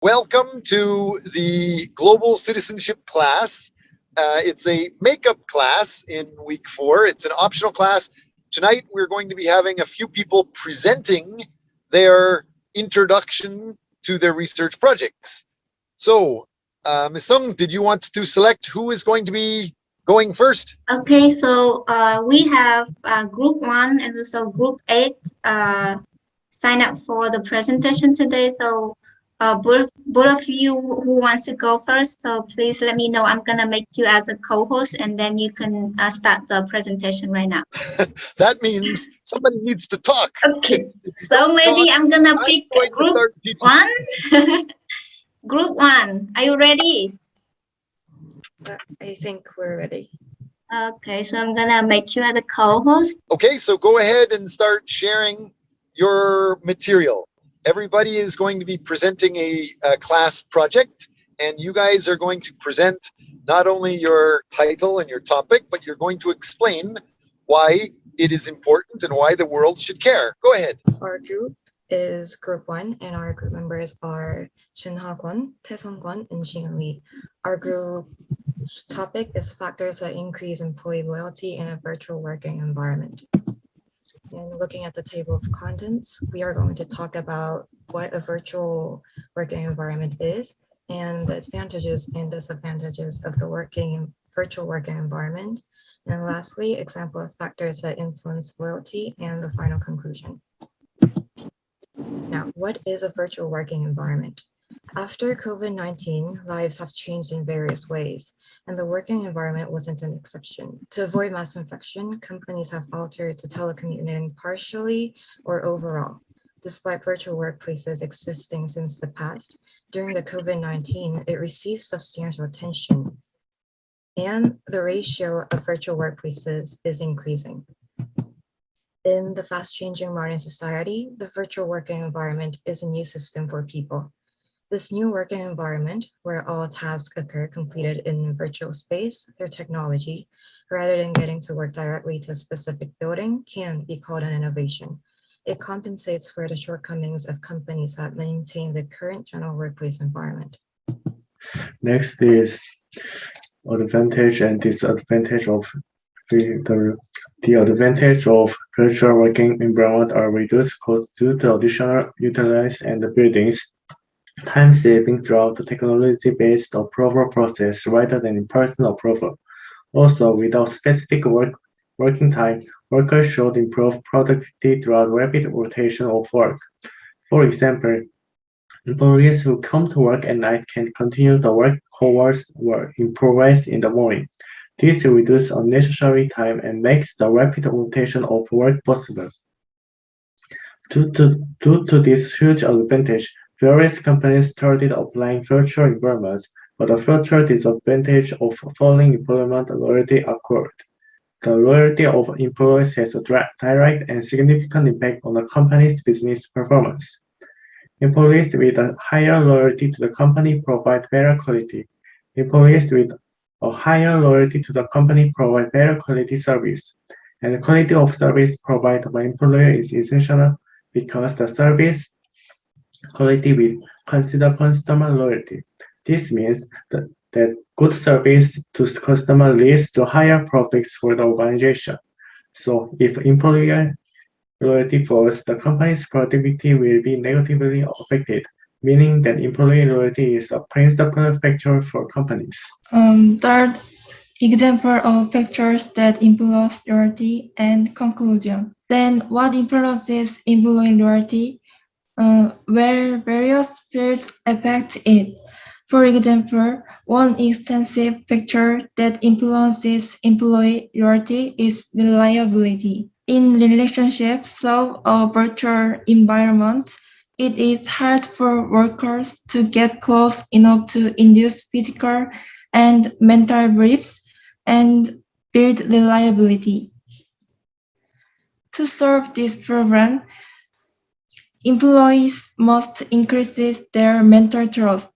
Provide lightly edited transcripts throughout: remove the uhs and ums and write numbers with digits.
Welcome to the Global Citizenship class. It's a makeup class in week 4. It's an optional class. Tonight we're going to be having a few people presenting their introduction to their research projects. So, Ms. Sung, did you want to select who is going to be going first? Okay, so we have group 1 and also group 8 sign up for the presentation today. So both of you who wants to go first, so please let me know. I'm gonna make you as a co-host, and then you can start the presentation right now. That means somebody needs to talk. Okay, so maybe I'm gonna pick group 1. Group 1, are you ready? I think we're ready. Okay, so I'm gonna make you as a co-host. Okay, so go ahead and start sharing your material. Everybody is going to be presenting a class project, and you guys are going to present not only your title and your topic, but you're going to explain why it is important and why the world should care. Go ahead. Our group is group 1, and our group members are Junha-kwon, Tae-sung-kwon, and Shin-Lee. Our group topic is factors that increase employee loyalty in a virtual working environment. And looking at the table of contents, we are going to talk about what a virtual working environment is and the advantages and disadvantages of the virtual working environment. And lastly, example of factors that influence loyalty and the final conclusion. Now, what is a virtual working environment? After COVID-19, lives have changed in various ways, and the working environment wasn't an exception. To avoid mass infection, companies have altered to telecommuting partially or overall. Despite virtual workplaces existing since the past, during the COVID-19, it received substantial attention, and the ratio of virtual workplaces is increasing. In the fast-changing modern society, the virtual working environment is a new system for people. This new working environment, where all tasks occur completed in virtual space through technology, rather than getting to work directly to a specific building, can be called an innovation. It compensates for the shortcomings of companies that maintain the current general workplace environment. Next is advantage and disadvantage of the advantage of virtual working environment are reduced costs due to additional utilities and buildings, time saving throughout the technology-based approval process rather than in-person approval. Also, without specific working time, workers should improve productivity throughout rapid rotation of work. For example, employees who come to work at night can continue the work hours were in progress in the morning. This reduces unnecessary time and makes the rapid rotation of work possible. Due to this huge advantage, various companies started applying virtual environments, but the virtual disadvantage of falling employment loyalty occurred. The loyalty of employees has a direct and significant impact on the company's business performance. Employees with a higher loyalty to the company provide better quality. Employees with a higher loyalty to the company provide better quality service. And the quality of service provided by employer is essential because the service quality will consider customer loyalty. This means that good service to customer leads to higher profits for the organization. So if employer loyalty falls, the company's productivity will be negatively affected, meaning that employee loyalty is a principal factor for companies. Third example of factors that influence loyalty and conclusion. Then what influences employee loyalty? Where various fields affect it. For example, one extensive factor that influences employee loyalty is reliability. In relationships of a virtual environment, it is hard for workers to get close enough to induce physical and mental briefs and build reliability. To solve this problem, employees must increase their mental trust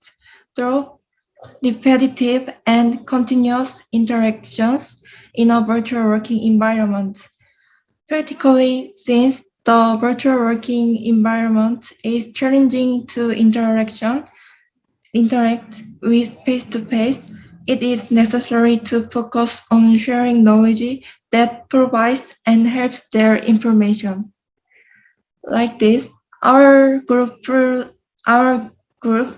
through repetitive and continuous interactions in a virtual working environment. Practically, since the virtual working environment is challenging to interaction, interact with face-to-face, it is necessary to focus on sharing knowledge that provides and helps their information. Like this, our group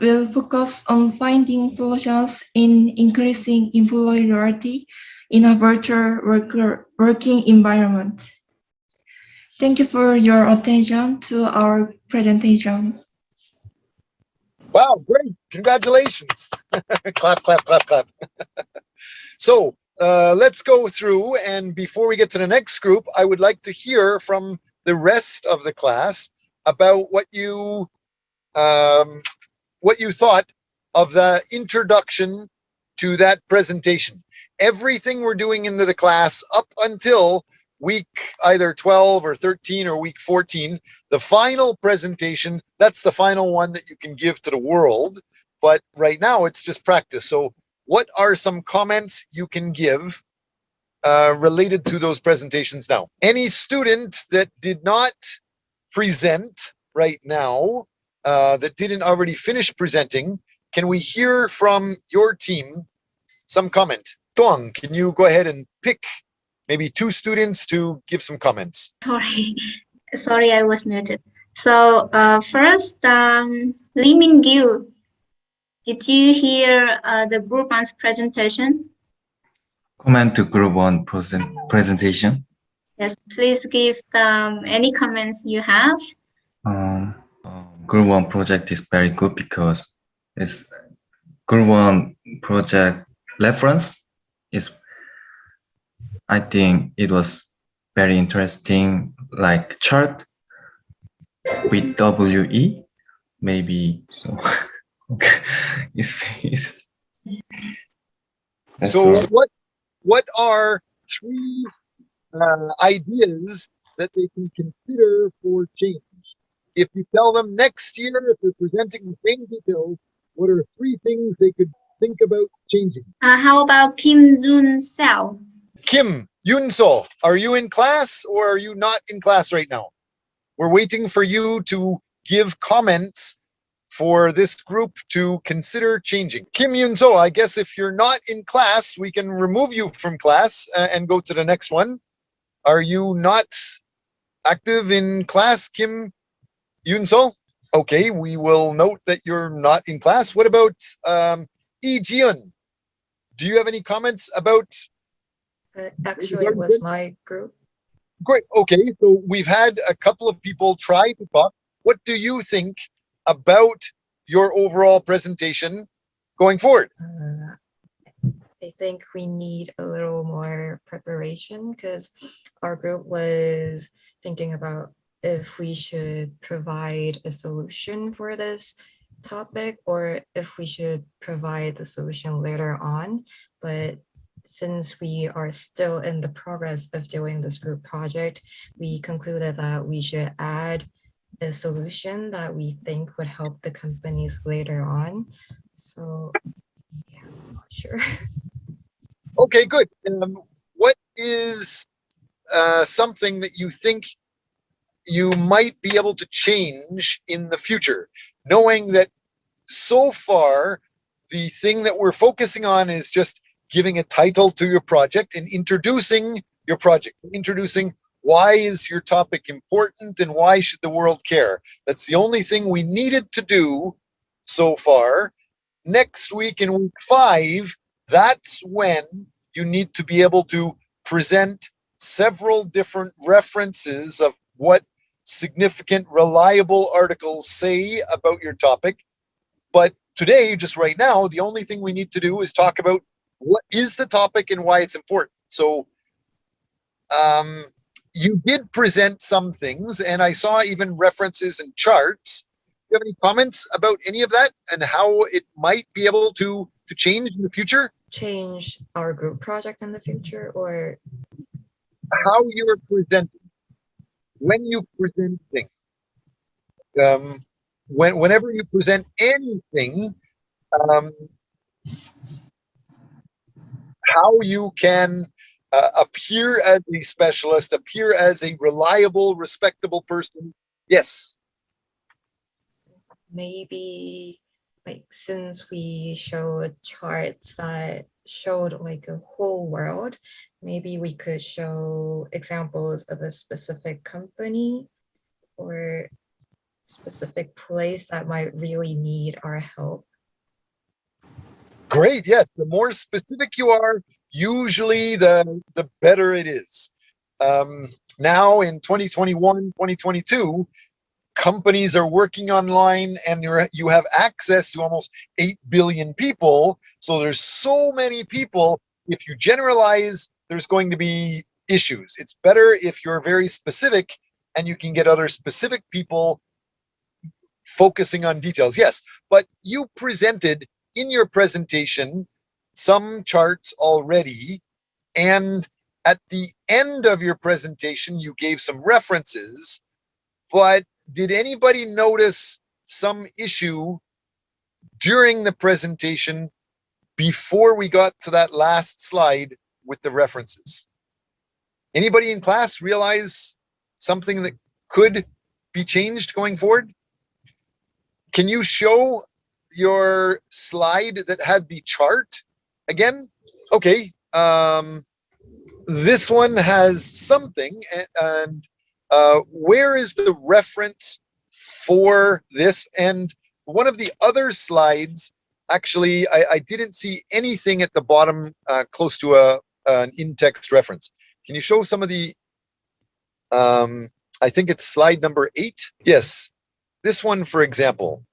will focus on finding solutions in increasing employee loyalty in a virtual working environment. Thank you for your attention to our presentation. Wow, great. Congratulations. Clap, clap, clap, clap. So let's go through, and before we get to the next group, I would like to hear from the rest of the class about what you thought of the introduction to that presentation. Everything we're doing into the class up until week either 12 or 13 or week 14, the final presentation, that's the final one that you can give to the world. But right now it's just practice. So what are some comments you can give related to those presentations now? Any student that did not present right now, that didn't already finish presenting, can we hear from your team some comment? Tuang, can you go ahead and pick maybe 2 students to give some comments? Sorry, I was muted. So first, Lee Min-gyu, did you hear the group one's presentation? Comment to group 1 presentation. Yes, please give any comments you have. Group 1 project is very good because it's Group 1 project reference is, I think it was very interesting, like chart with WE, maybe. So okay. So what are 3 ideas that they can consider for change? If you tell them next year, if they're presenting the same details, what are 3 things they could think about changing? How about Kim Jun-seo? Kim Yunso, are you in class or are you not in class right now? We're waiting for you to give comments for this group to consider changing. Kim Yunso, I guess if you're not in class, we can remove you from class and go to the next one. Are you not active in class, Kim Yunso? Okay, we will note that you're not in class. What about Lee Jiun? Do you have any comments about? Actually, it was my group. Great. Okay, so we've had a couple of people try to talk. What do you think about your overall presentation going forward? I think we need a little more preparation because our group was thinking about if we should provide a solution for this topic or if we should provide the solution later on. But since we are still in the progress of doing this group project, we concluded that we should add a solution that we think would help the companies later on. So yeah, I'm not sure. Okay, good. What is something that you think you might be able to change in the future, knowing that so far the thing that we're focusing on is just giving a title to your project and introducing your project, introducing why is your topic important and why should the world care. That's the only thing we needed to do so far. Next week in week 5, that's when you need to be able to present several different references of what significant, reliable articles say about your topic. But today, just right now, the only thing we need to do is talk about what is the topic and why it's important. So you did present some things, and I saw even references and charts. Do you have any comments about any of that and how it might be able to change in the future? Change our group project in the future, or how you're presenting, when you present things, whenever you present anything, how you can appear as a specialist, appear as a reliable, respectable person. Yes. maybe like since we showed charts that showed like a whole world, maybe we could show examples of a specific company or specific place that might really need our help. Great, yeah. The more specific you are, usually the better it is. Now in 2021, 2022, companies are working online and you have access to almost 8 billion people. So there's so many people. If you generalize, there's going to be issues. It's better if you're very specific and you can get other specific people focusing on details. Yes, but you presented in your presentation some charts already, and at the end of your presentation, you gave some references, but did anybody notice some issue during the presentation before we got to that last slide with the references? Anybody in class realize something that could be changed going forward? Can you show your slide that had the chart again? Okay, this one has something, and where is the reference for this? And one of the other slides, actually, I didn't see anything at the bottom close to an in-text reference. Can you show some of the, I think it's slide number 8. Yes, this one, for example.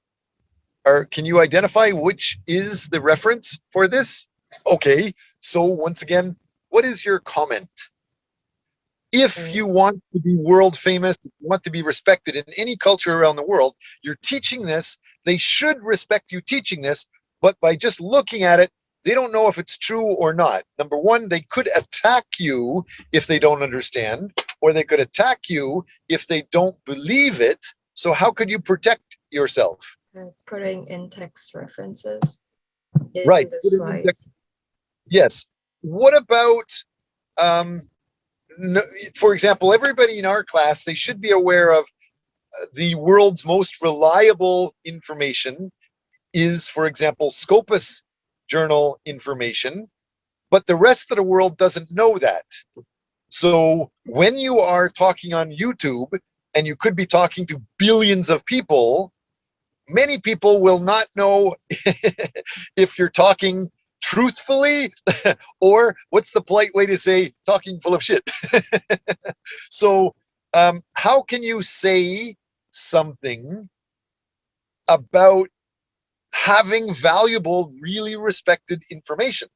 Can you identify which is the reference for this? Okay, so once again, what is your comment? If you want to be world famous, if you want to be respected in any culture around the world, you're teaching this, they should respect you teaching this, but by just looking at it, they don't know if it's true or not. Number one, they could attack you if they don't understand, or they could attack you if they don't believe it. So how could you protect yourself? Putting in-text references in Right. the slides. Yes. What about, for example, everybody in our class, they should be aware of the world's most reliable information is, for example, Scopus journal information, but the rest of the world doesn't know that. So when you are talking on YouTube and you could be talking to billions of people, many people will not know if you're talking truthfully or what's the polite way to say talking full of shit. So how can you say something about having valuable, really respected information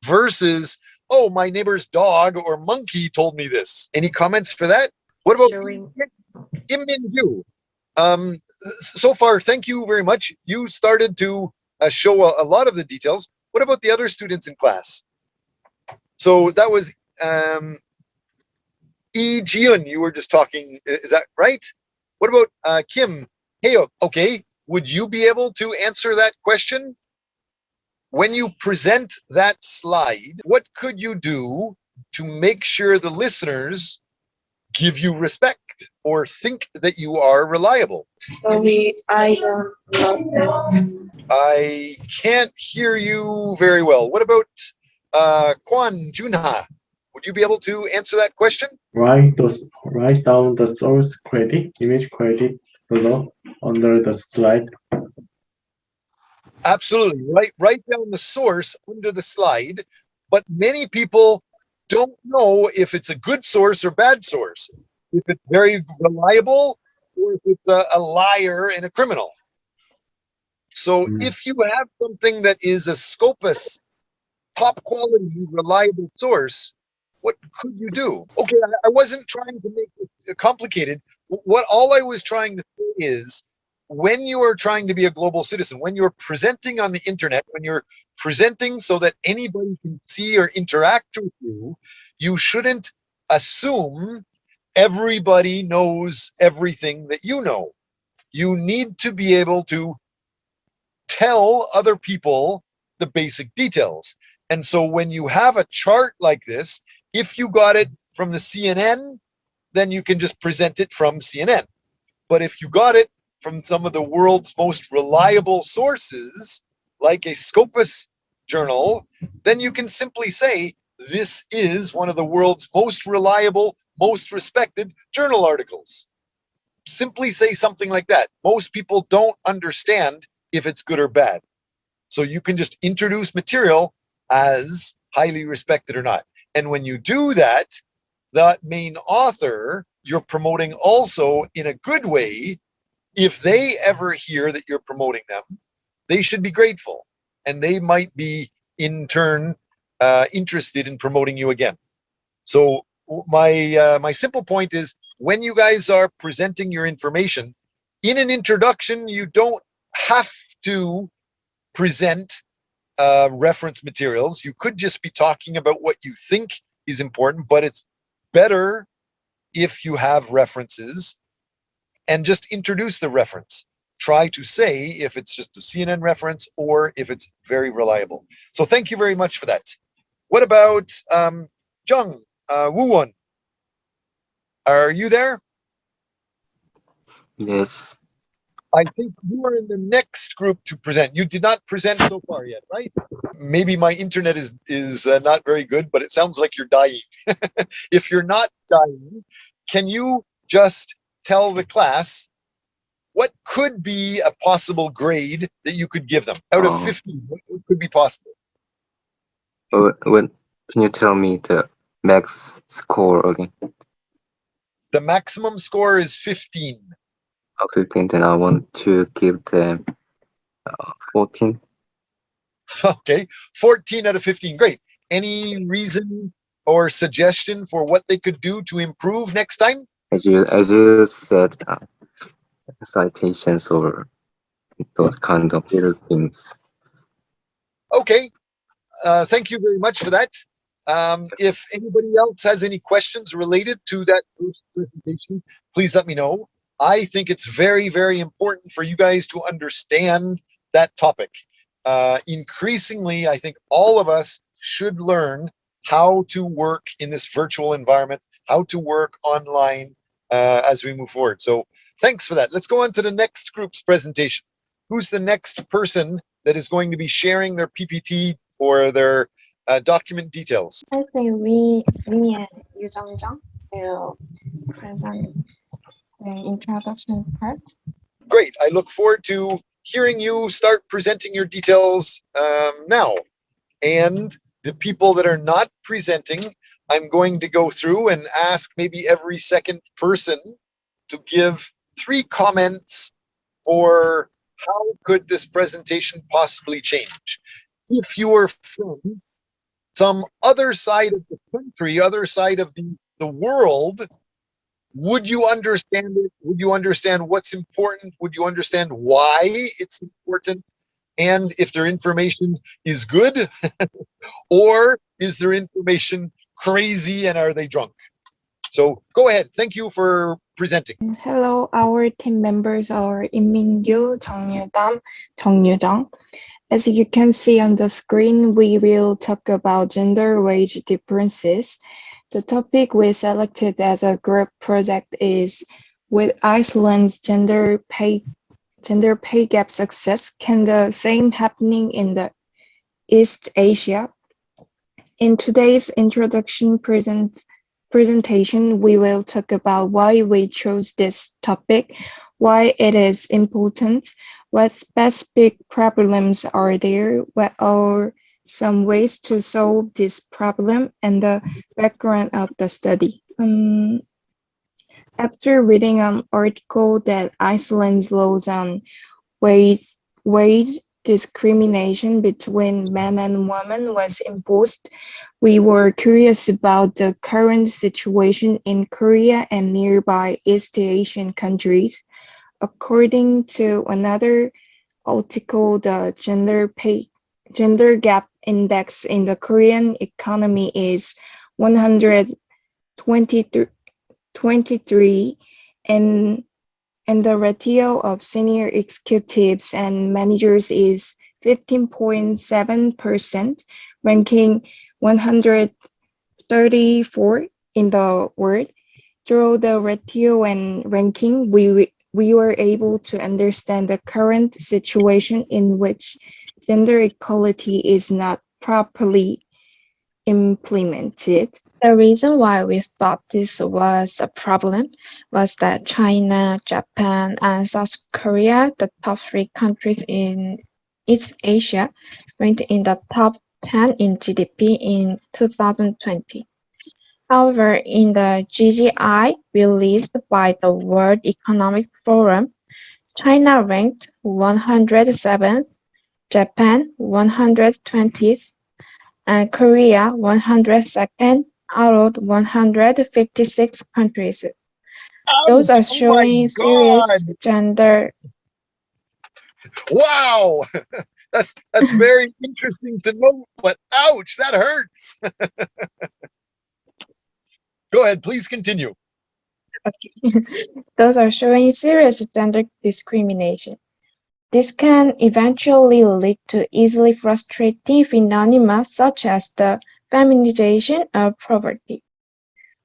versus, oh, my neighbor's dog or monkey told me this? Any comments for that? What about Im Min Ju? So far, thank you very much. You started to show a lot of the details. What about the other students in class? So that was Yi Jiun, you were just talking, is that right? What about Kim? Hey, okay, would you be able to answer that question? When you present that slide, what could you do to make sure the listeners give you respect or think that you are reliable? Sorry, I don't know that. I can't hear you very well. What about Kwan Junha? Would you be able to answer that question? Write down the source credit, image credit below under the slide. Absolutely. Write down the source under the slide, but many people don't know if it's a good source or bad source, if it's very reliable or if it's a liar and a criminal. So if you have something that is a Scopus, top quality, reliable source, what could you do? Okay, I wasn't trying to make it complicated. All I was trying to say is, when you are trying to be a global citizen, when you're presenting on the internet, when you're presenting so that anybody can see or interact with you, you shouldn't assume everybody knows everything that you know. You need to be able to tell other people the basic details. And so when you have a chart like this, if you got it from the CNN, then you can just present it from CNN. But if you got it from some of the world's most reliable sources, like a Scopus journal, then you can simply say, this is one of the world's most reliable, most respected journal articles. Simply say something like that. Most people don't understand if it's good or bad. So you can just introduce material as highly respected or not. And when you do that, that main author, you're promoting also in a good way. If they ever hear that you're promoting them, they should be grateful. And they might be, in turn, interested in promoting you again. So my simple point is, when you guys are presenting your information, in an introduction, you don't have to present reference materials. You could just be talking about what you think is important, but it's better if you have references and just introduce the reference. Try to say if it's just a CNN reference or if it's very reliable. So thank you very much for that. What about Jung Woo-won? Are you there? Yes, I think you are in the next group to present. You did not present so far yet, right? Maybe my internet is not very good, but it sounds like you're dying. If you're not dying, can you just tell the class what could be a possible grade that you could give them out of 50? What could be possible? when can you tell me the max score again? The maximum score is 15. 15, then I want to give them 14. Okay, 14 out of 15. Great. Any reason or suggestion for what they could do to improve next time? As you said, citations or those kind of little things. Okay, thank you very much for that. If anybody else has any questions related to that first presentation, please let me know. I think it's very, very important for you guys to understand that topic. Increasingly, I think all of us should learn how to work in this virtual environment, how to work online as we move forward. So thanks for that. Let's go on to the next group's presentation. Who's the next person that is going to be sharing their PPT or their document details? I think me and Yu Zhang will present the introduction part. Great. I look forward to hearing you start presenting your details now. And the people that are not presenting, I'm going to go through and ask maybe every second person to give 3 comments for how could this presentation possibly change. If you are from some other side of the country, other side of the world, would you understand it? Would you understand what's important? Would you understand why it's important? And if their information is good, or is their information crazy and are they drunk? So go ahead. Thank you for presenting. Hello, our team members are Im-Min-gyu, Jung Yu-dam, Jung Yu-jung. As you can see on the screen, we will talk about gender wage differences. The topic we selected as a group project is with Iceland's gender pay gap success, can the same happening in the East Asia? In today's introduction presentation, we will talk about why we chose this topic, why it is important, what specific problems are there, what are some ways to solve this problem, and the background of the study. After reading an article that Iceland's laws on wage discrimination between men and women was imposed, we were curious about the current situation in Korea and nearby East Asian countries. According to another article, the gender gap index in the Korean economy is 123, and the ratio of senior executives and managers is 15.7%, ranking 134 in the world. Through the ratio and ranking, we we were able to understand the current situation in which gender equality is not properly implemented. The reason why we thought this was a problem was that China, Japan, and South Korea, the top three countries in East Asia, ranked in the top 10 in GDP in 2020. However, in the GGI released by the World Economic Forum, China ranked 107th, Japan 120th, and Korea 102nd out of 156 countries. Those are Ouch! Oh my showing serious God! gender. Wow! That's very interesting to know, but ouch, that hurts. Go ahead, please continue. Those are showing serious gender discrimination. This can eventually lead to easily frustrating phenomena such as the feminization of poverty.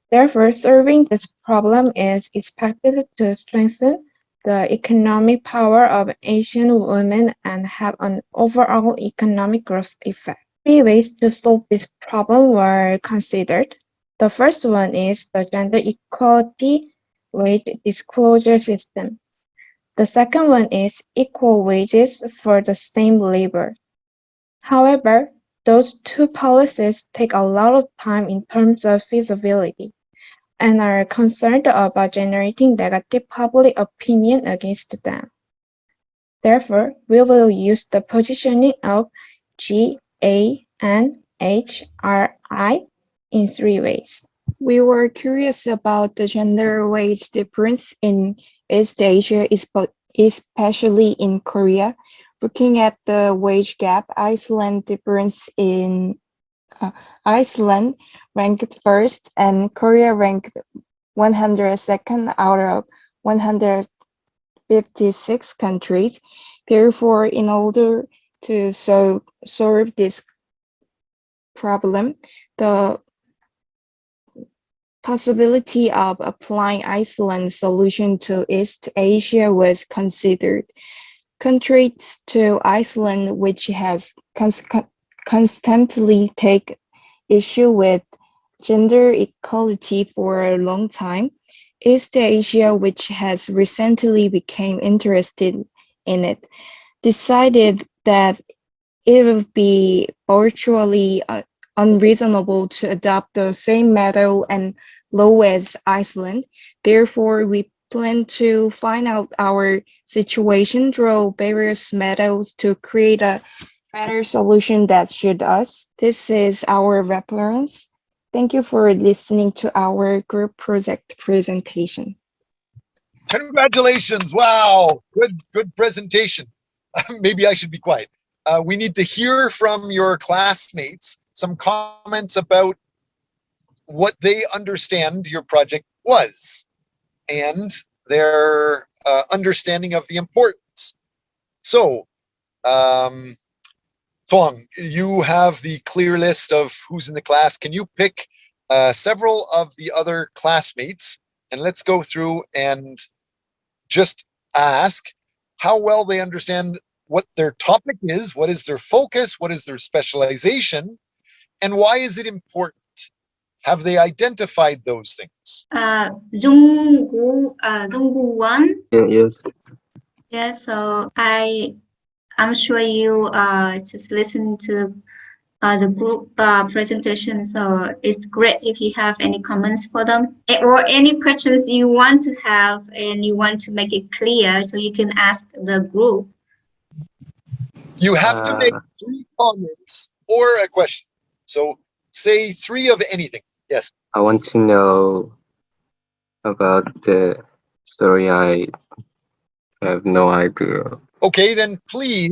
Therefore, solving this problem is expected to strengthen the economic power of Asian women and have an overall economic growth effect. Three ways to solve this problem were considered. The first one is the gender equality wage disclosure system. The second one is equal wages for the same labor. However, those two policies take a lot of time in terms of feasibility and are concerned about generating negative public opinion against them. Therefore, we will use the positioning of GANHRI in three ways. We were curious about the gender wage difference in East Asia, especially in Korea. Looking at the wage gap, Iceland ranked first and Korea ranked 102nd out of 156 countries. Therefore, in order to solve this problem, the possibility of applying Iceland's solution to East Asia was considered. Contrary to Iceland, which has constantly taken issue with gender equality for a long time, East Asia, which has recently become interested in it, decided that it would be virtually unreasonable to adopt the same method and law as Iceland. Therefore, we plan to find out our situation through various methods to create a better solution that suits us. This is our reference. Thank you for listening to our group project presentation. Congratulations! Wow, good presentation. Maybe I should be quiet. We need to hear from your classmates some comments about what they understand your project was and their understanding of the importance. So, Thuong, you have the clear list of who's in the class. Can you pick several of the other classmates and let's go through and just ask how well they understand what their topic is, what is their focus, what is their specialization, and why is it important? Have they identified those things? Junggu Won. Yes. Yes, so I'm sure you just listen to the group presentation. So it's great if you have any comments for them or any questions you want to have and you want to make it clear, so you can ask the group. You have to make 3 comments or a question. So say 3 of anything. Yes. I want to know about the story. I have no idea. Okay, then please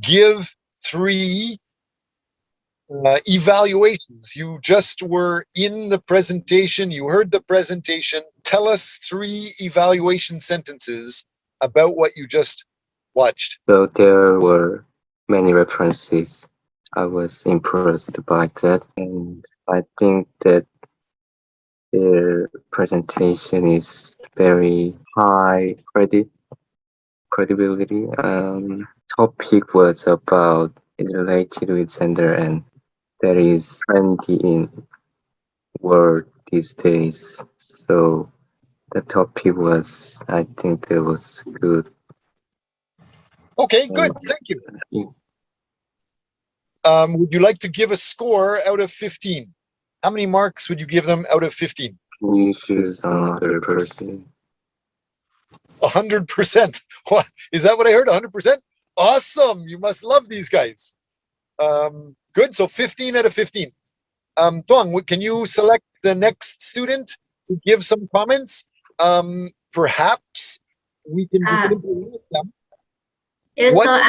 give 3 evaluations. You just were in the presentation, you heard the presentation. Tell us 3 evaluation sentences about what you just watched. So there were many references. I was impressed by that, and I think that their presentation is very high credibility. Topic was about is related with gender, and that is trendy in world these days. So the topic was, I think, that was good. Okay, good. Thank you. Would you like to give a score out of 15? How many marks would you give them out of 15? You choose another person. 100%. What is that? What I heard? 100%. Awesome. You must love these guys. Good. So 15 out of 15. Tuang, can you select the next student to give some comments? Perhaps we can begin to ask them. Yes, so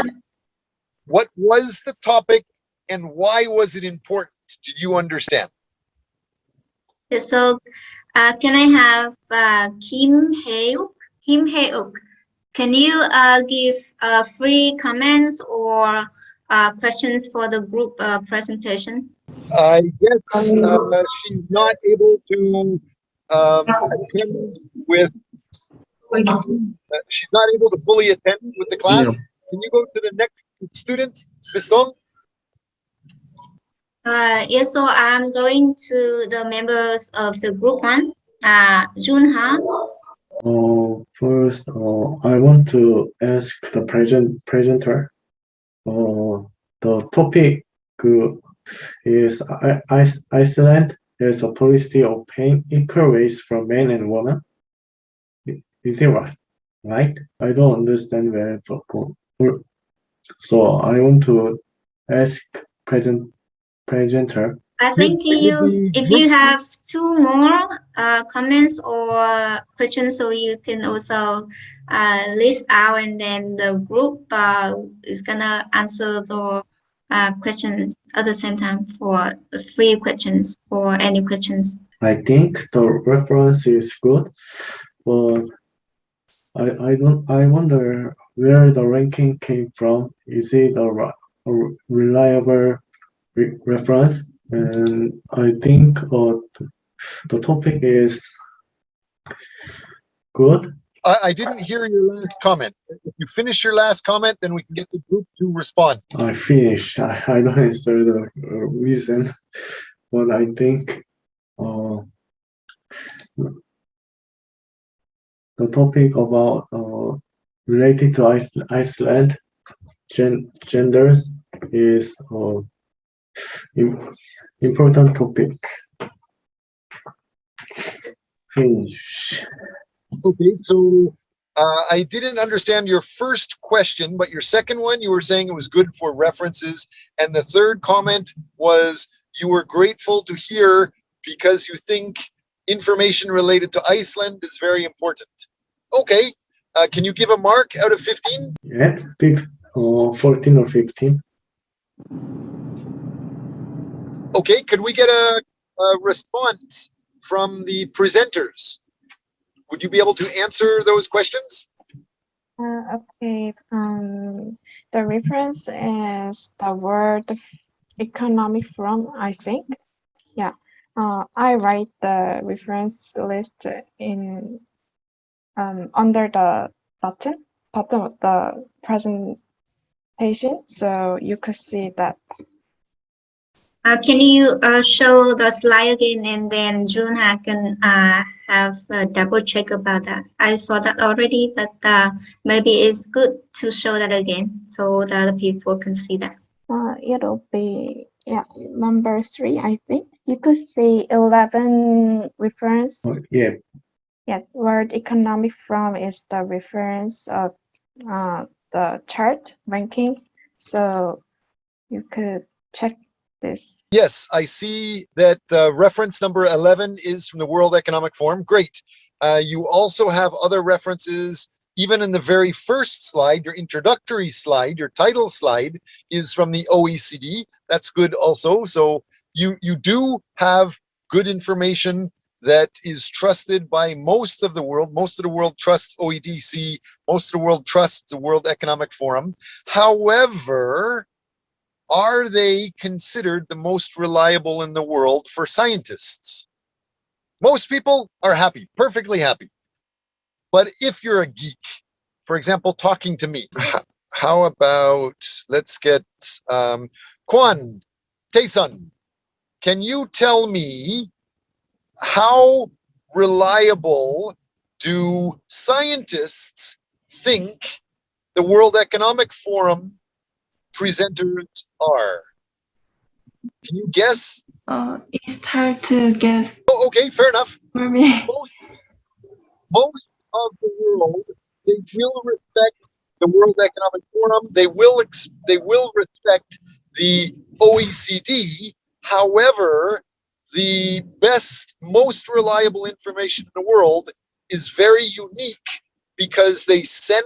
What was the topic and why was it important? Did you understand? yes, so can I have Kim Hae-uk? Kim Hae-uk, can you give 3 comments or questions for the group presentation? I guess she's not able to attend with. She's not able to fully attend with the class. Can you go to the next student, Ms. Dong? Yes, so I'm going to the members of the group 1. Junha. First, I want to ask the presenter. The topic is Iceland has a policy of paying equal wage for men and women. Is it right? Right? I don't understand very well. So I want to ask presenter. I think if you have 2 more comments or questions, so you can also list out, and then the group is gonna answer the questions at the same time for 3 questions or any questions. I think the reference is good, but I wonder where the ranking came from. Is it a reliable reference? And I think the topic is good. I didn't hear your last comment. If you finish your last comment, then we can get the group to respond. I finished. I don't answer the reason, but I think the topic about related to Iceland genders is important topic. Finish. Okay, so I didn't understand your first question, but your second one, you were saying it was good for references. And the third comment was you were grateful to hear because you think information related to Iceland is very important. Okay, can you give a mark out of 15? Yeah, 14 or 15. Okay, could we get a response from the presenters? Would you be able to answer those questions? Okay. The reference is the word economic forum, I think. Yeah. I write the reference list in under the bottom of the presentation, so you could see that. Can you show the slide again, and then Junha can have a double check about that? I saw that already, but maybe it's good to show that again so that other people can see that. It'll be number 3, I think. You could see 11 reference. Yeah. Yes, word economic from is the reference of the chart ranking. So you could check this. Yes, I see that reference number 11 is from the World Economic Forum. Great. You also have other references. Even in the very first slide, your introductory slide, your title slide is from the OECD. That's good also. So you do have good information that is trusted by most of the world. Most of the world trusts OECD. Most of the world trusts the World Economic Forum. However, are they considered the most reliable in the world for scientists? Most people are happy, perfectly happy. But if you're a geek, for example, talking to me, how about, let's get Kwan, Taesun, can you tell me how reliable do scientists think the World Economic Forum presenters are? Can you guess? It's hard to guess Oh, okay, fair enough. for me. Most of the world, they will respect the World Economic Forum. They will respect the OECD. However, the best, most reliable information in the world is very unique because they send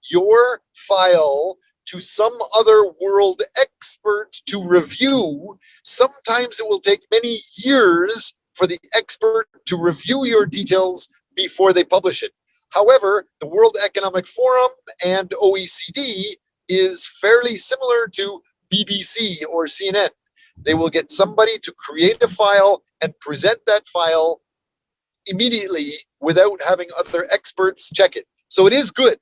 your file to some other world expert to review. Sometimes it will take many years for the expert to review your details before they publish it. However, the World Economic Forum and OECD is fairly similar to BBC or CNN. They will get somebody to create a file and present that file immediately without having other experts check it. So it is good.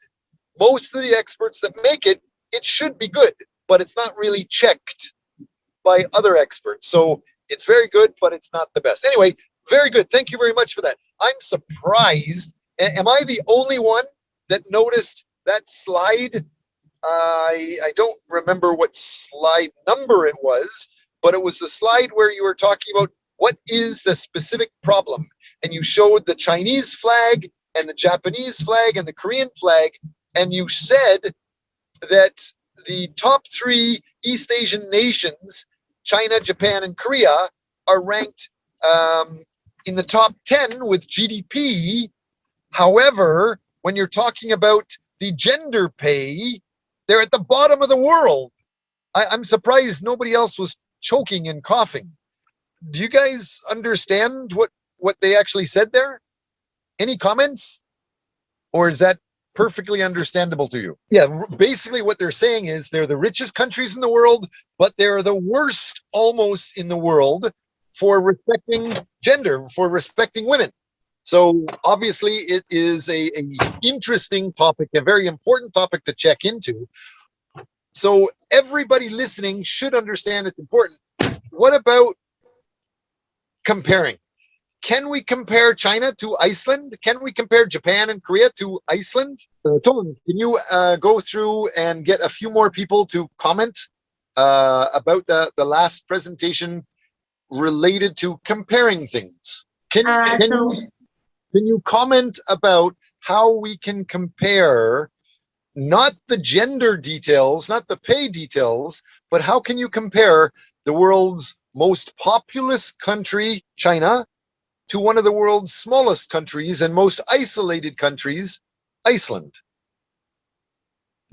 Most of the experts that make it, it should be good, but it's not really checked by other experts. So it's very good, but it's not the best. Anyway, very good. Thank you very much for that. I'm surprised. Am I the only one that noticed that slide? I don't remember what slide number it was, but it was the slide where you were talking about what is the specific problem. And you showed the Chinese flag and the Japanese flag and the Korean flag. And you said that the top three East Asian nations, China, Japan, and Korea, are ranked in the top 10 with GDP. However, when you're talking about the gender pay, they're at the bottom of the world. I'm surprised nobody else was choking and coughing. Do you guys understand what they actually said there? Any comments? Or is that perfectly understandable to you? Yeah, basically what they're saying is they're the richest countries in the world, but they're the worst almost in the world for respecting gender, for respecting women. So obviously it is a interesting topic, a very important topic to check into. So everybody listening should understand it's important. What about comparing? Can we compare China to Iceland? Can we compare Japan and Korea to Iceland? Tom, can you go through and get a few more people to comment about the last presentation related to comparing things? Can you comment about how we can compare not the gender details, not the pay details, but how can you compare the world's most populous country, China, to one of the world's smallest countries and most isolated countries, Iceland?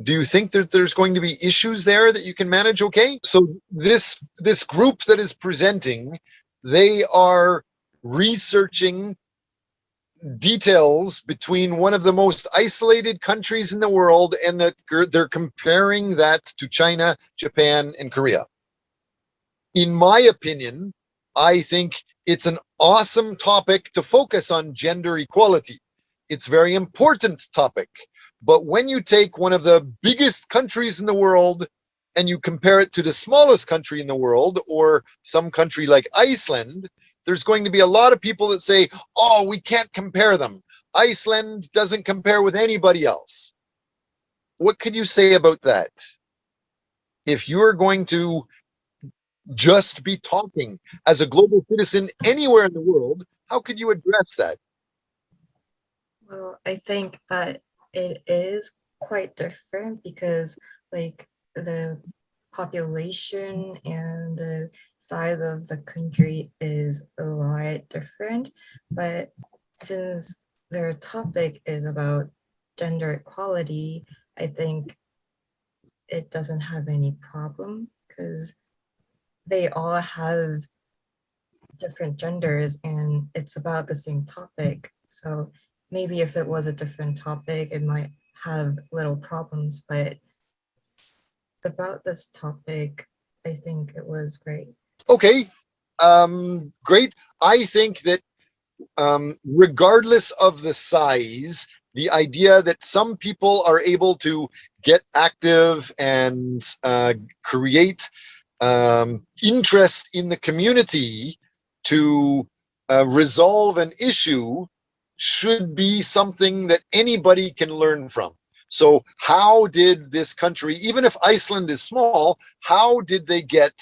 Do you think that there's going to be issues there that you can manage okay? So this group that is presenting, they are researching details between one of the most isolated countries in the world, and that they're comparing that to China, Japan, and Korea. In my opinion, I think it's an awesome topic to focus on gender equality. It's a very important topic. But when you take one of the biggest countries in the world and you compare it to the smallest country in the world, or some country like Iceland, there's going to be a lot of people that say, oh, we can't compare them. Iceland doesn't compare with anybody else. What could you say about that? If you're going to just be talking as a global citizen anywhere in the world, how could you address that? Well, I think that it is quite different because like the population and the size of the country is a lot different. But since their topic is about gender equality, I think it doesn't have any problem because they all have different genders and it's about the same topic. So maybe if it was a different topic, it might have little problems, but about this topic, I think it was great. Okay, great. I think that regardless of the size, the idea that some people are able to get active and create interest in the community to resolve an issue should be something that anybody can learn from. So how did this country, even if Iceland is small, how did they get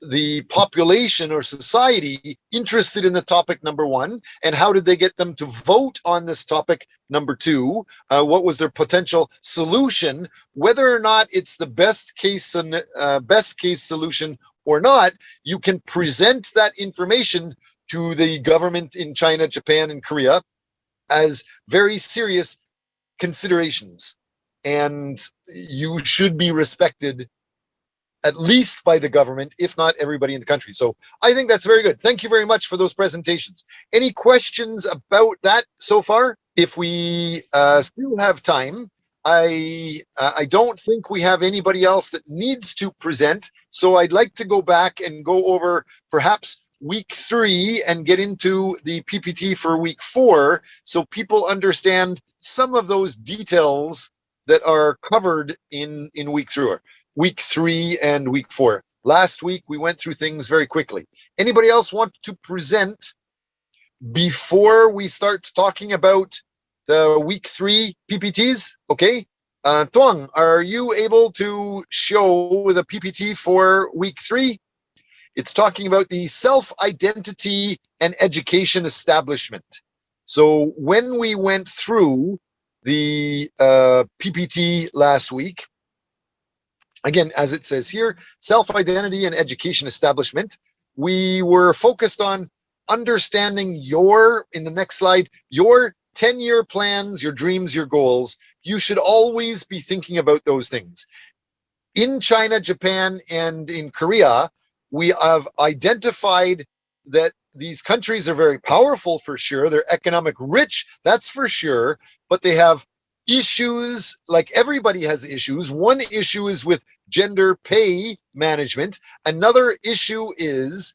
the population or society interested in the topic number one, and how did they get them to vote on this topic number two? What was their potential solution? Whether or not it's the best case solution or not, you can present that information to the government in China, Japan, and Korea as very serious considerations, and you should be respected at least by the government, if not everybody in the country. So I think that's very good. Thank you very much for those presentations. Any questions about that so far? If we still have time, I don't think we have anybody else that needs to present. So I'd like to go back and go over perhaps week 3 and get into the PPT for week 4 so people understand some of those details that are covered in week 3 and week 4. Last week, we went through things very quickly. Anybody else want to present before we start talking about the week 3 PPTs? Okay. Tuang, are you able to show the PPT for week 3? It's talking about the self-identity and education establishment. So when we went through the PPT last week, again, as it says here, self-identity and education establishment, we were focused on understanding in the next slide, your 10-year plans, your dreams, your goals. You should always be thinking about those things. In China, Japan, and in Korea, we have identified that these countries are very powerful for sure. They're economic rich, that's for sure, but they have issues like everybody has issues. One issue is with gender pay management. Another issue is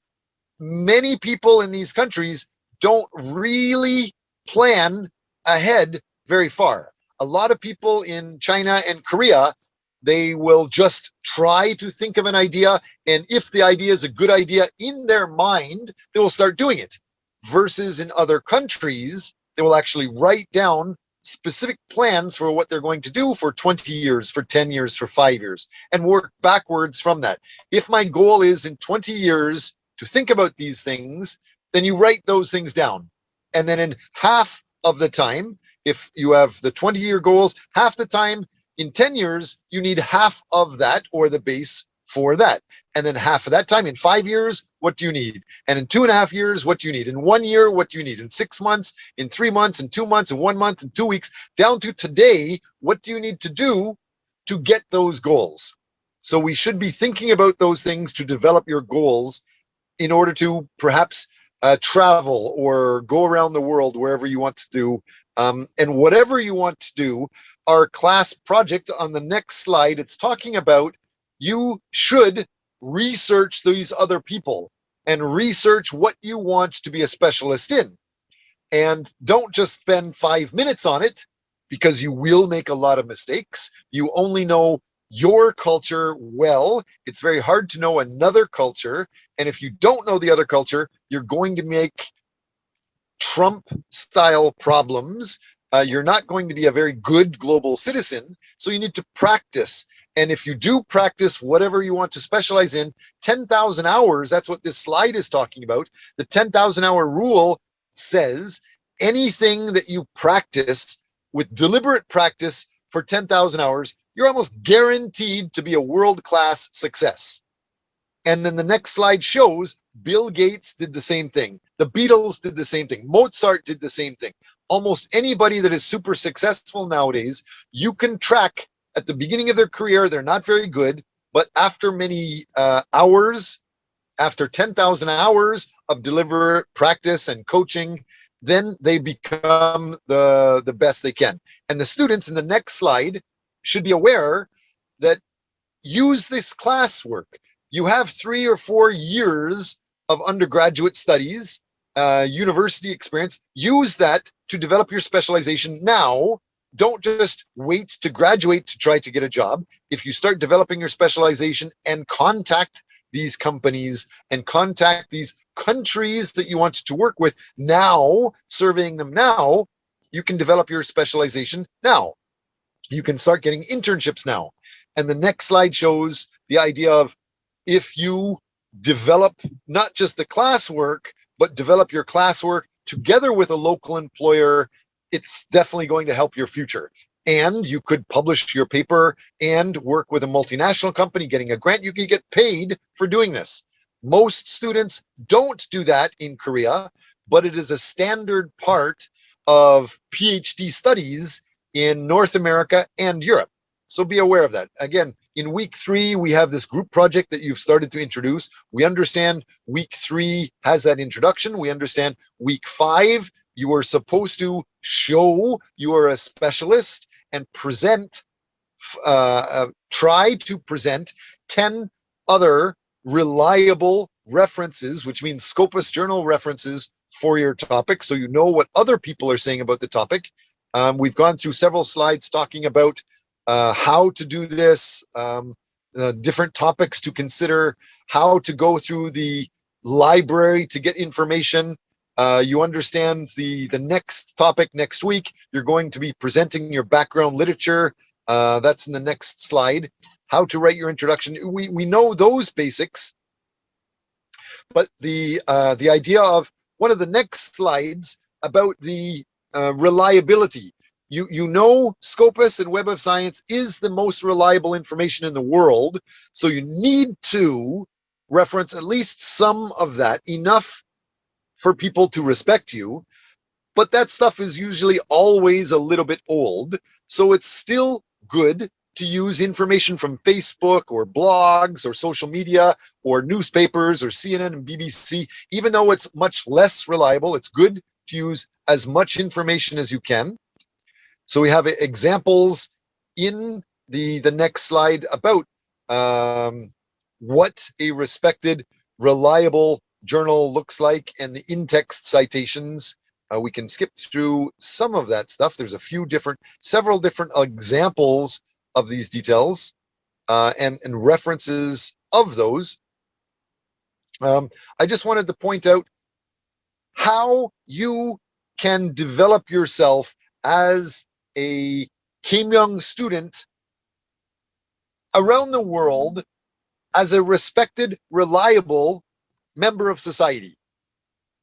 many people in these countries don't really plan ahead very far. A lot of people in China and Korea, they will just try to think of an idea, and if the idea is a good idea in their mind, they will start doing it. Versus in other countries, they will actually write down specific plans for what they're going to do for 20 years, for 10 years, for 5 years, and work backwards from that. If my goal is in 20 years to think about these things, then you write those things down. And then in half of the time, if you have the 20-year goals, half the time, in 10 years, you need half of that or the base for that. And then half of that time, in 5 years, what do you need? And in 2.5 years, what do you need? In 1 year, what do you need? In 6 months, in 3 months, in 2 months, in 1 month, in 2 weeks, down to today, what do you need to do to get those goals? So we should be thinking about those things to develop your goals in order to perhaps travel or go around the world wherever you want to do. And whatever you want to do, our class project on the next slide, it's talking about you should research these other people and research what you want to be a specialist in. And don't just spend 5 minutes on it, because you will make a lot of mistakes. You only know your culture well. It's very hard to know another culture. And if you don't know the other culture, you're going to make Trump-style problems. You're not going to be a very good global citizen, so you need to practice. And if you do practice whatever you want to specialize in, 10,000 hours, that's what this slide is talking about. The 10,000 hour rule says anything that you practice with deliberate practice for 10,000 hours, you're almost guaranteed to be a world-class success. And then the next slide shows Bill Gates did the same thing. The Beatles did the same thing. Mozart did the same thing. Almost anybody that is super successful nowadays, you can track at the beginning of their career, they're not very good, but after many hours, after 10,000 hours of deliberate practice and coaching, then they become the best they can. And the students in the next slide should be aware that use this classwork. You have 3 or 4 years of undergraduate studies. university experience, use that to develop your specialization now. Don't just wait to graduate to try to get a job. If you start developing your specialization and contact these companies and contact these countries that you want to work with now, surveying them now, you can develop your specialization now. You can start getting internships now. And the next slide shows the idea of, if you develop not just the classwork, but develop your classwork together with a local employer, it's definitely going to help your future. And you could publish your paper and work with a multinational company, getting a grant. You can get paid for doing this. Most students don't do that in Korea, but it is a standard part of PhD studies in North America and Europe. So be aware of that. Again, in week 3, we have this group project that you've started to introduce. We understand week 3 has that introduction. We understand week 5, you are supposed to show you are a specialist and present, try to present 10 other reliable references, which means Scopus journal references for your topic, so you know what other people are saying about the topic. We've gone through several slides talking about how to do this, different topics to consider, how to go through the library to get information. You understand the next topic next week. You're going to be presenting your background literature. That's in the next slide. How to write your introduction. We know those basics, but the idea of one of the next slides about the reliability. You know Scopus and Web of Science is the most reliable information in the world, so you need to reference at least some of that, enough for people to respect you. But that stuff is usually always a little bit old, so it's still good to use information from Facebook or blogs or social media or newspapers or CNN and BBC. Even though it's much less reliable, it's good to use as much information as you can. So we have examples in the next slide about what a respected, reliable journal looks like, and the in-text citations. We can skip through some of that stuff. There's several different examples of these details and references of those. I just wanted to point out how you can develop yourself as a Kim Young student around the world as a respected, reliable member of society.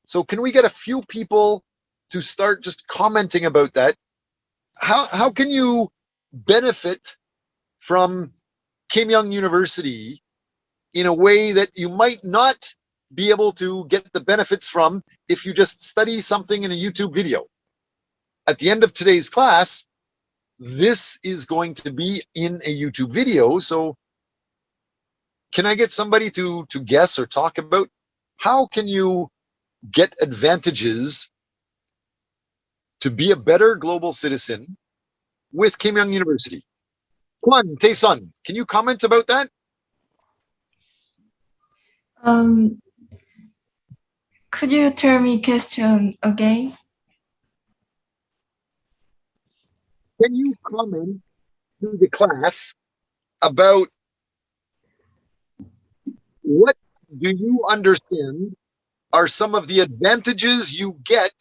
So can we get a few people to start just commenting about that? How can you benefit from Kim Young University in a way that you might not be able to get the benefits from if you just study something in a YouTube video? At the end of today's class, this is going to be in a YouTube video. So can I get somebody to guess or talk about how can you get advantages to be a better global citizen with Kim Young University? Kwan Tae-sun, can you comment about that? Could you tell me question again? Can you comment to the class about what do you understand are some of the advantages you get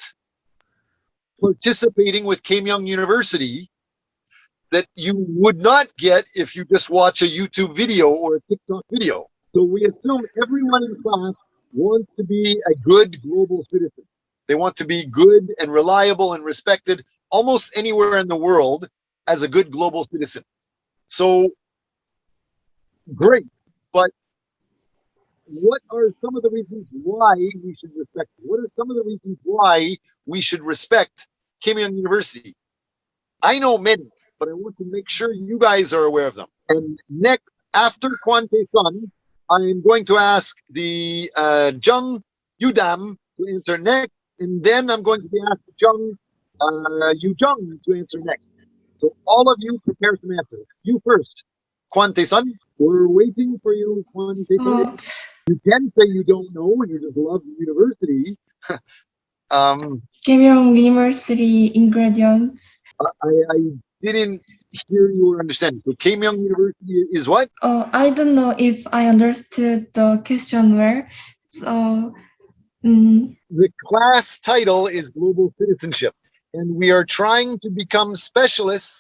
participating with Kim Young University that you would not get if you just watch a YouTube video or a TikTok video? So we assume everyone in class wants to be a good global citizen. They want to be good and reliable and respected almost anywhere in the world as a good global citizen. So great, but what are some of the reasons why we should respect? What are some of the reasons why we should respect Kim Young University? I know many, but I want to make sure you guys are aware of them. And next, after Kwan Tae-sun, I'm going to ask the Jung Yudam to answer next, and then I'm going to be asked Jung Yu-jung to answer next. So all of you prepare some answers. You first, Kwan Tae-sun. We're waiting for you, Kwan Tae-sun. You can say you don't know and you just love the university, Kim Young University ingredients. I didn't hear you or understand. So Kim Young University is what? I don't know if I understood the question well. So, The class title is Global Citizenship, and we are trying to become specialists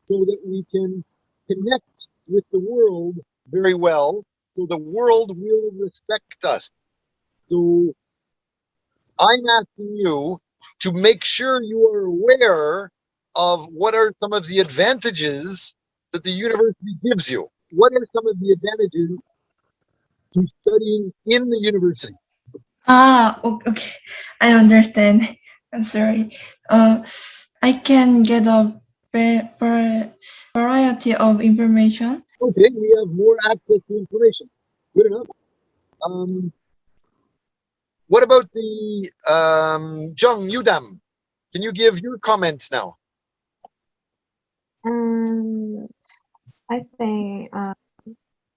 so that we can connect with the world very well, so the world will respect us. So I'm asking you to make sure you are aware of what are some of the advantages that the university gives you. What are some of the advantages to studying in the university? okay, I understand. I'm sorry. I can get a variety of information. Okay, we have more access to information. Good enough. What about the Jung Yudam? Can you give your comments now? I think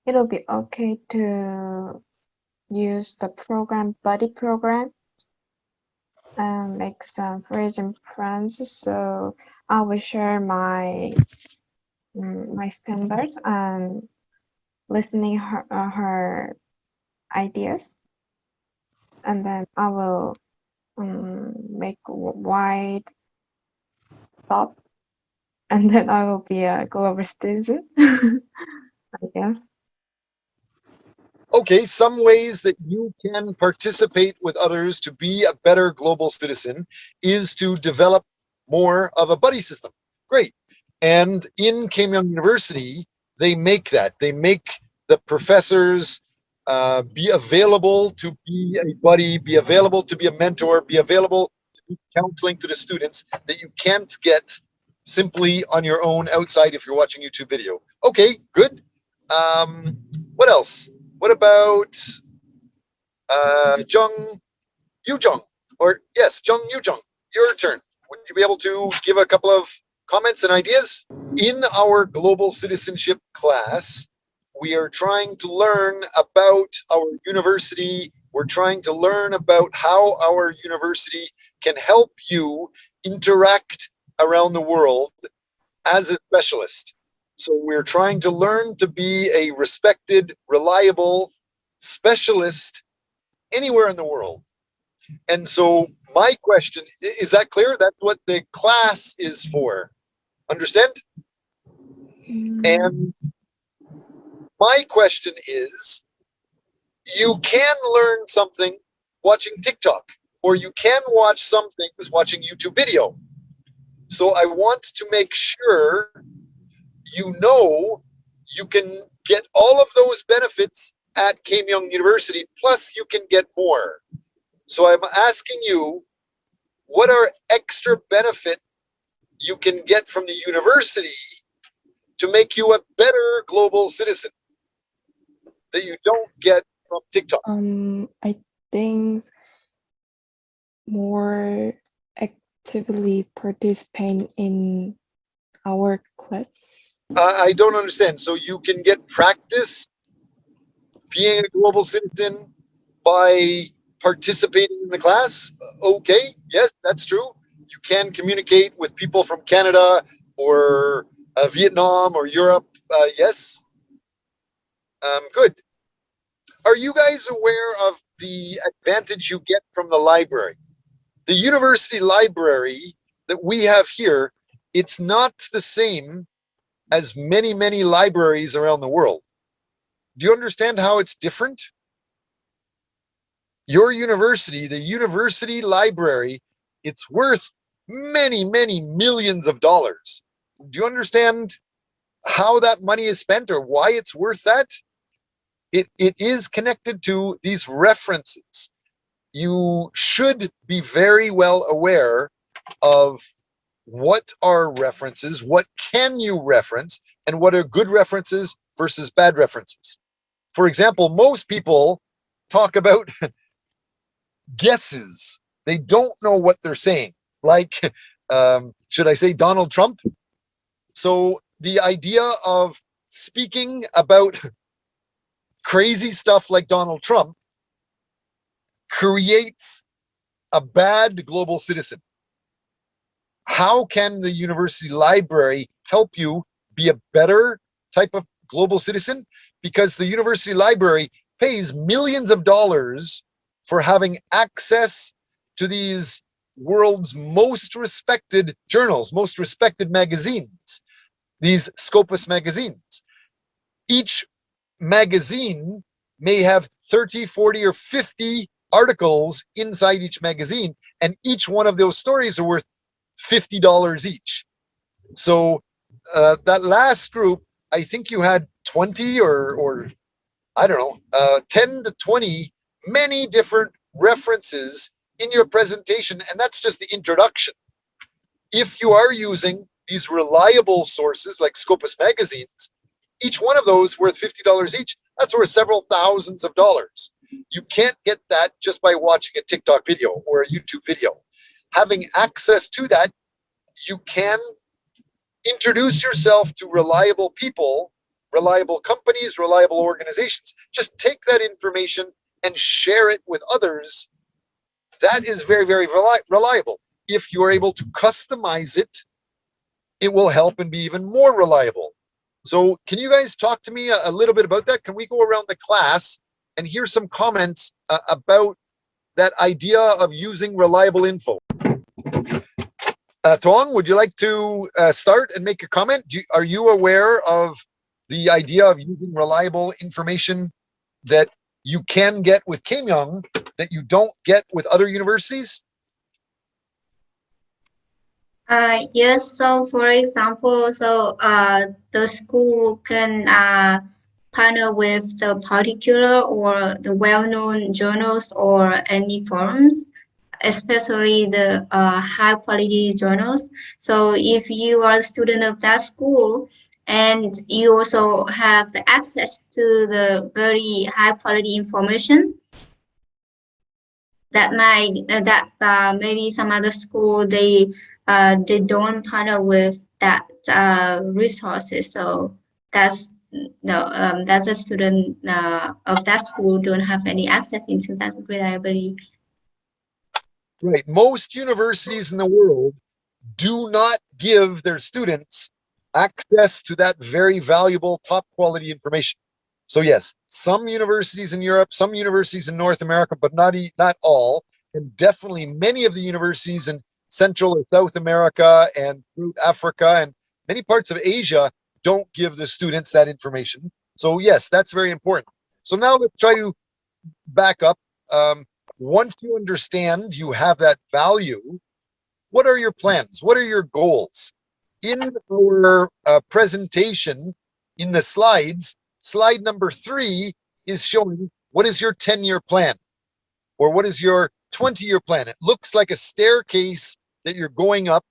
it'll be okay to use the program buddy program and make some freezing friends. So I will share my my standards and listening her ideas, and then I will make wide thoughts, and then I will be a global citizen. I guess. Okay, some ways that you can participate with others to be a better global citizen is to develop more of a buddy system. Great. And in Keimyung University, they make that. They make the professors be available to be a buddy, be available to be a mentor, be available to be counseling to the students that you can't get simply on your own outside if you're watching YouTube video. Okay, good. What else? What about Jung Yujung? Or yes, Jung Yujung, your turn. Would you be able to give a couple of comments and ideas? In our global citizenship class, we are trying to learn about our university. We're trying to learn about how our university can help you interact around the world as a specialist. So we're trying to learn to be a respected, reliable specialist anywhere in the world. And so my question, is that clear? That's what the class is for. Understand? And my question is, you can learn something watching TikTok, or you can watch some things watching YouTube video. So I want to make sure you know you can get all of those benefits at Keimyung University, plus you can get more. So I'm asking you, what are extra benefit you can get from the university to make you a better global citizen that you don't get from TikTok? I think more actively participate in our class. I don't understand. So you can get practice being a global citizen by participating in the class? Okay, yes, that's true. You can communicate with people from Canada or Vietnam or Europe. Yes. Good. Are you guys aware of the advantage you get from the library? The university library that we have here, it's not the same as many, many libraries around the world. Do you understand how it's different? Your university, the university library, it's worth many, many millions of dollars. Do you understand how that money is spent or why it's worth that? It is connected to these references. You should be very well aware of what are references, what can you reference, and what are good references versus bad references. For example, most people talk about guesses. They don't know what they're saying. Like, should I say Donald Trump? So the idea of speaking about crazy stuff like Donald Trump creates a bad global citizen? How can the university library help you be a better type of global citizen? Because the university library pays millions of dollars for having access to these world's most respected journals, most respected magazines, these Scopus magazines. Each magazine may have 30, 40, or 50 articles inside each magazine, and each one of those stories are worth $50 each. So that last group, I think you had 20 or I don't know, 10 to 20, many different references in your presentation, and that's just the introduction. If you are using these reliable sources like Scopus magazines, each one of those worth $50 each, that's worth several thousands of dollars. You can't get that just by watching a TikTok video or a YouTube video. Having access to that, you can introduce yourself to reliable people, reliable companies, reliable organizations. Just take that information and share it with others. That is very, very reliable. If you're able to customize it, it will help and be even more reliable. So can you guys talk to me a little bit about that? Can we go around the class and hear some comments about that idea of using reliable info? Tong, would you like to start and make a comment? Are you aware of the idea of using reliable information that you can get with Keimyung that you don't get with other universities? Yes, so for example, the school can partner with the particular or the well-known journals or any forums, especially the high quality journals. So if you are a student of that school and you also have the access to the very high quality information, that might maybe some other school they don't partner with that resources. So that's that's a student of that school don't have any access into that reliability. Right. Most universities in the world do not give their students access to that very valuable top quality information. So yes, some universities in Europe, some universities in North America, but not all, and definitely many of the universities in Central or South America and through Africa and many parts of Asia don't give the students that information. So yes, that's very important. So now let's try to back up. Once you understand you have that value, what are your plans? What are your goals? In our presentation, in the slides, slide number 3 is showing what is your 10-year plan or what is your 20-year plan. It looks like a staircase that you're going up.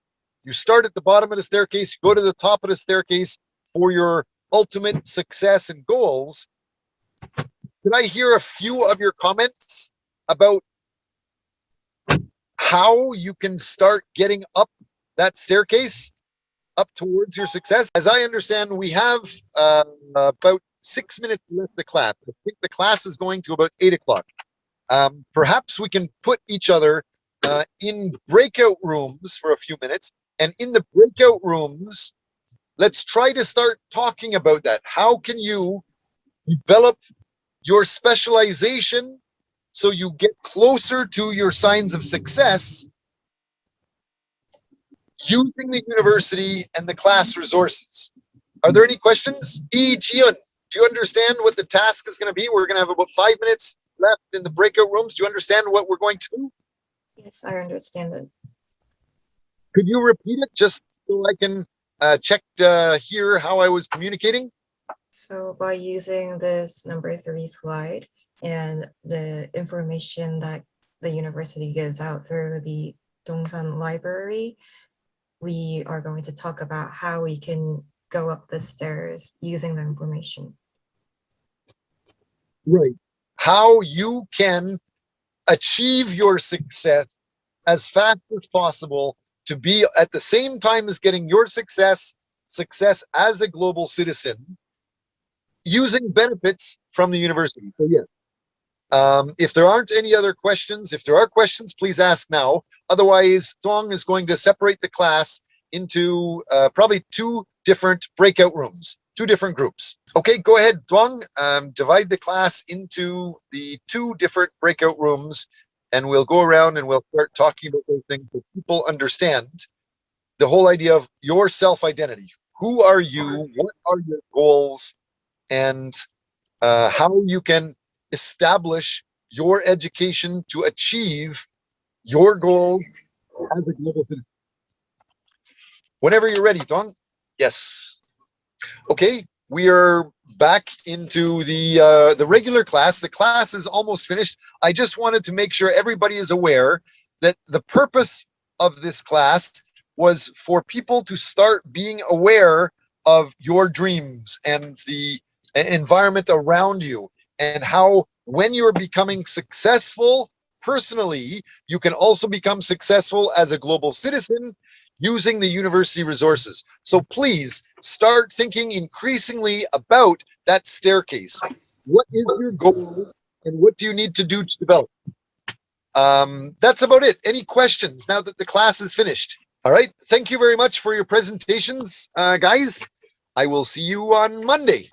You start at the bottom of the staircase, you go to the top of the staircase for your ultimate success and goals. Can I hear a few of your comments about how you can start getting up that staircase, up towards your success? As I understand, we have about 6 minutes left the class. I think the class is going to about 8 o'clock. Perhaps we can put each other in breakout rooms for a few minutes. And in the breakout rooms, let's try to start talking about that. How can you develop your specialization so you get closer to your signs of success using the university and the class resources? Are there any questions? Ji-Hyun, do you understand what the task is going to be? We're going to have about 5 minutes left in the breakout rooms. Do you understand what we're going to do? Yes, I understand it. Could you repeat it just so I can check here how I was communicating? So by using this number 3 slide and the information that the university gives out through the Dongsan Library, we are going to talk about how we can go up the stairs using the information. Right. How you can achieve your success as fast as possible to be at the same time as getting your success as a global citizen using benefits from the university. So yes, If there aren't any other questions, if there are questions, please ask now. Otherwise, Thuong is going to separate the class into probably 2 different breakout rooms, 2 different groups. Okay, go ahead, Thuong. Divide the class into the 2 different breakout rooms, and we'll go around and we'll start talking about those things so people understand the whole idea of your self-identity. Who are you? What are your goals? And how you can establish your education to achieve your goals as a global citizen. Whenever you're ready, Thuong. Yes. Okay, we are back into the regular class. The class is almost finished. I just wanted to make sure everybody is aware that the purpose of this class was for people to start being aware of your dreams and the environment around you, and how when you're becoming successful personally, you can also become successful as a global citizen using the university resources. So please start thinking increasingly about that staircase. What is your goal and what do you need to do to develop? That's about it. Any questions now that the class is finished? All right. Thank you very much for your presentations, guys. I will see you on Monday.